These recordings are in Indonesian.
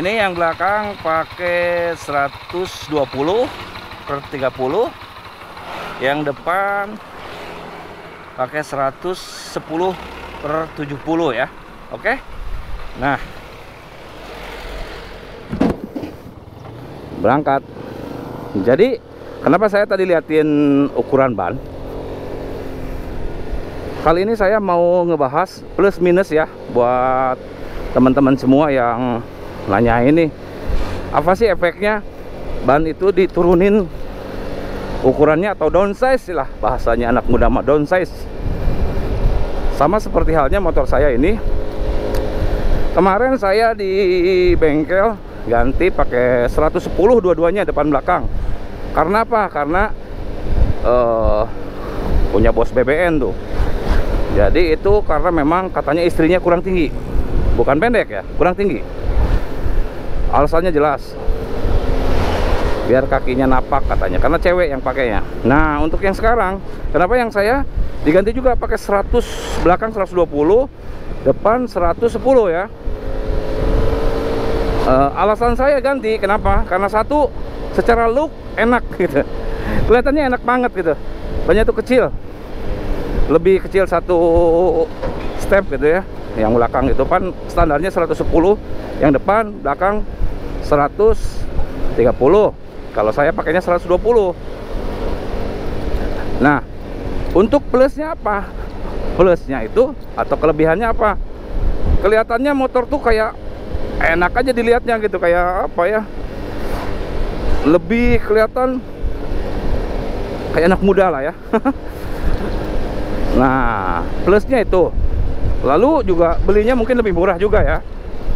Ini yang belakang pakai 120/30, yang depan pakai 110/70 ya. Oke. Nah, berangkat. Jadi kenapa saya tadi liatin ukuran ban? Kali ini saya mau ngebahas plus minus ya, buat teman-teman semua yang nanya ini, apa sih efeknya ban itu diturunin ukurannya atau downsize lah, bahasanya anak muda mah downsize. Sama seperti halnya motor saya ini. Kemarin saya di bengkel ganti pakai 110 dua-duanya depan belakang. Karena apa? Karena punya bos BBN tuh. Jadi itu karena memang katanya istrinya kurang tinggi, bukan pendek ya, kurang tinggi. Alasannya jelas, biar kakinya napak katanya, karena cewek yang pakainya. Nah, untuk yang sekarang, kenapa yang saya diganti juga pakai 100, belakang 120, depan 110 ya. Alasan saya ganti kenapa? Karena satu, secara look enak gitu, kelihatannya enak banget gitu. Banyak tuh kecil, lebih kecil satu step gitu ya. Yang belakang itu kan standarnya 110, yang depan belakang 130. Kalau saya pakainya 120. Nah, untuk plusnya apa? Plusnya itu atau kelebihannya apa? Kelihatannya motor tuh kayak enak aja dilihatnya gitu, kayak apa ya? Lebih kelihatan kayak anak muda lah ya. Nah, plusnya itu. Lalu juga belinya mungkin lebih murah juga ya.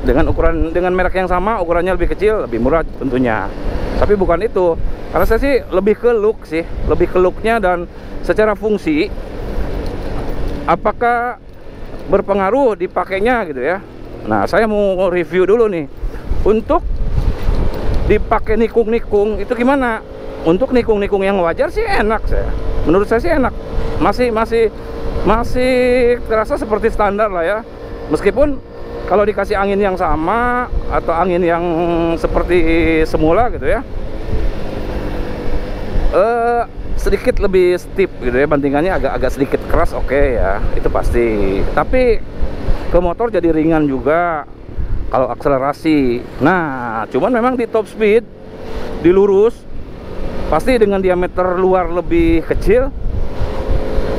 Dengan ukuran, dengan merek yang sama, ukurannya lebih kecil, lebih murah tentunya. Tapi bukan itu. Karena saya sih lebih ke look sih, lebih ke looknya dan secara fungsi. Apakah berpengaruh dipakainya gitu ya. Nah, saya mau review dulu nih. Untuk dipakai nikung-nikung itu gimana? Untuk nikung-nikung yang wajar sih enak saya. Menurut saya sih enak. Masih terasa seperti standar lah ya. Meskipun kalau dikasih angin yang sama atau angin yang seperti semula gitu ya, sedikit lebih stiff gitu ya, bandingannya agak sedikit keras, oke ya, itu pasti. Tapi ke motor jadi ringan juga kalau akselerasi. Nah, cuman memang di top speed, di lurus, pasti dengan diameter luar lebih kecil,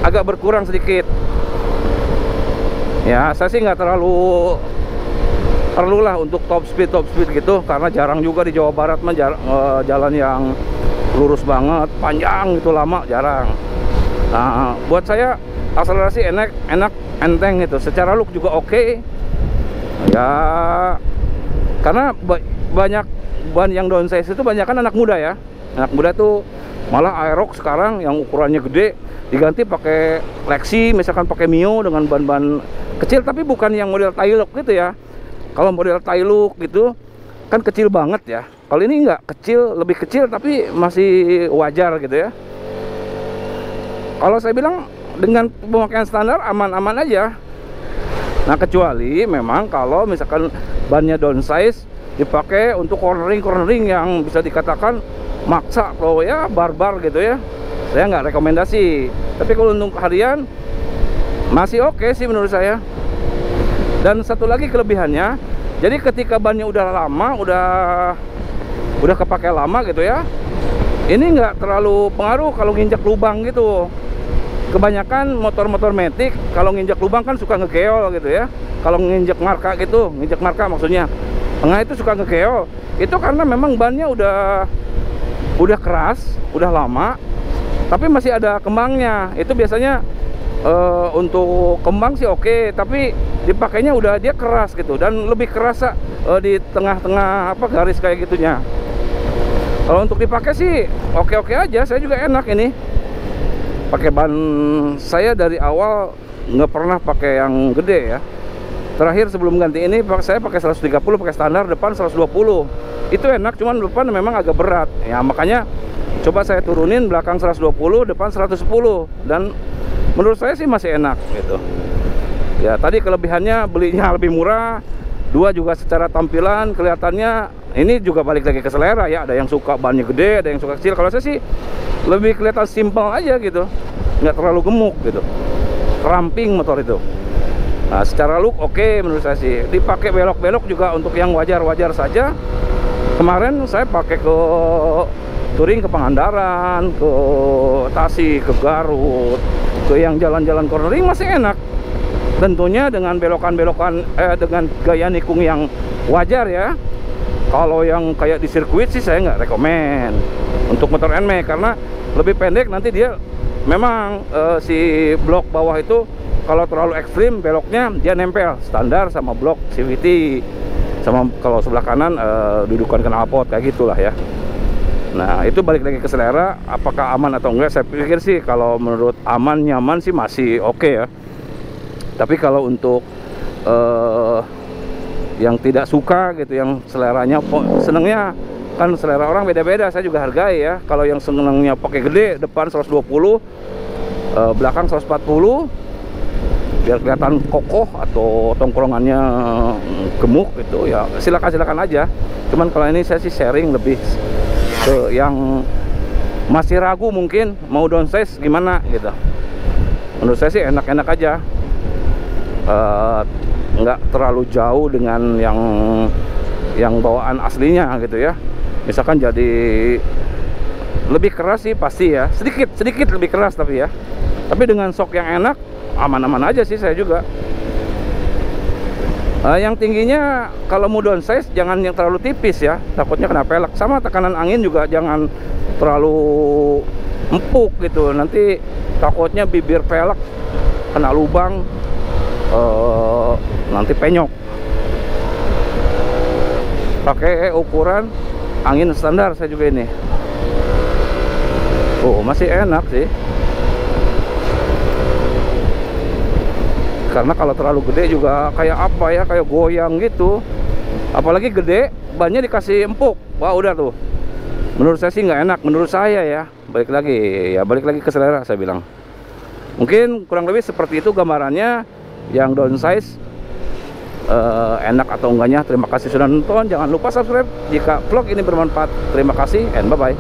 agak berkurang sedikit. Ya, saya sih nggak terlalu perlulah untuk top speed gitu, karena jarang juga di Jawa Barat mah jalan yang lurus banget, panjang gitu, lama jarang. Nah, buat saya akselerasi enak, enteng gitu. Secara look juga oke. Ya, karena banyak ban yang downsize itu banyak kan anak muda ya. Anak muda tuh malah Aerox sekarang yang ukurannya gede diganti pakai Lexi, misalkan pakai Mio dengan ban-ban kecil, tapi bukan yang model Taillock gitu ya. Kalau model Taillock gitu kan kecil banget ya. Kalau ini enggak kecil, lebih kecil tapi masih wajar gitu ya. Kalau saya bilang dengan pemakaian standar aman-aman aja. Nah, kecuali memang kalau misalkan bannya downsize dipakai untuk cornering yang bisa dikatakan maksa atau ya barbar gitu ya, saya nggak rekomendasi. Tapi kalau untuk harian masih oke sih menurut saya. Dan satu lagi kelebihannya, jadi ketika bannya udah lama, udah kepakai lama gitu ya, ini nggak terlalu pengaruh kalau nginjak lubang gitu. Kebanyakan motor-motor matic kalau nginjak lubang kan suka ngegeol gitu ya. Kalau nginjak marka gitu, nginjak marka maksudnya, tengah itu suka ngegeol. Itu karena memang bannya udah keras, udah lama, tapi masih ada kembangnya. Itu biasanya untuk kembang sih oke, tapi dipakainya udah dia keras gitu, dan lebih kerasa di tengah-tengah apa garis kayak gitunya. Kalau untuk dipakai sih oke-oke aja, saya juga enak ini. Pakai ban saya dari awal nggak pernah pakai yang gede ya. Terakhir sebelum ganti ini saya pakai 130, pakai standar, depan 120. Itu enak, cuman depan memang agak berat. Ya makanya coba saya turunin, belakang 120, depan 110, dan menurut saya sih masih enak gitu. Ya tadi kelebihannya belinya lebih murah, Dua juga secara tampilan kelihatannya ini juga balik lagi ke selera ya. Ada yang suka bannya gede, ada yang suka kecil. Kalau saya sih lebih kelihatan simple aja gitu, nggak terlalu gemuk gitu, ramping motor itu. Nah secara look oke menurut saya sih. Dipakai belok-belok juga untuk yang wajar-wajar saja. Kemarin saya pakai ke touring ke Pangandaran, ke Tasik, ke Garut, ke yang jalan-jalan cornering masih enak. Tentunya dengan belokan-belokan dengan gaya nikung yang wajar ya. Kalau yang kayak di sirkuit sih saya nggak rekomen untuk motor NMAX, karena lebih pendek nanti dia memang si blok bawah itu kalau terlalu ekstrim beloknya dia nempel standar sama blok CVT, sama kalau sebelah kanan dudukan knalpot kayak gitulah ya. Nah itu balik lagi ke selera, apakah aman atau enggak. Saya pikir sih kalau menurut aman nyaman sih masih oke ya. Tapi kalau untuk yang tidak suka gitu, yang seleranya senengnya kan selera orang beda-beda, saya juga hargai ya. Kalau yang senengnya pakai gede, depan 120, belakang 140, biar kelihatan kokoh atau tongkrongannya gemuk gitu ya, silakan aja. Cuman kalau ini saya sih sharing lebih ke yang masih ragu mungkin mau downsize gimana gitu. Menurut saya sih enak-enak aja. Nggak terlalu jauh dengan yang bawaan aslinya gitu ya. Misalkan jadi lebih keras sih pasti ya, sedikit lebih keras tapi ya. Tapi dengan sok yang enak, aman-aman aja sih saya juga. Yang tingginya kalau mau downsize jangan yang terlalu tipis ya, takutnya kena pelek. Sama tekanan angin juga jangan terlalu empuk gitu, nanti takutnya bibir pelek kena lubang, nanti penyok. Pakai ukuran angin standar saya juga ini. Oh masih enak sih, karena kalau terlalu gede juga kayak apa ya, kayak goyang gitu. Apalagi gede bannya dikasih empuk, wah udah tuh. Menurut saya sih nggak enak, menurut saya ya. Balik lagi ke selera saya bilang. Mungkin kurang lebih seperti itu gambarannya. Yang downsize enak atau enggaknya. Terima kasih sudah nonton, jangan lupa subscribe jika vlog ini bermanfaat. Terima kasih and bye bye.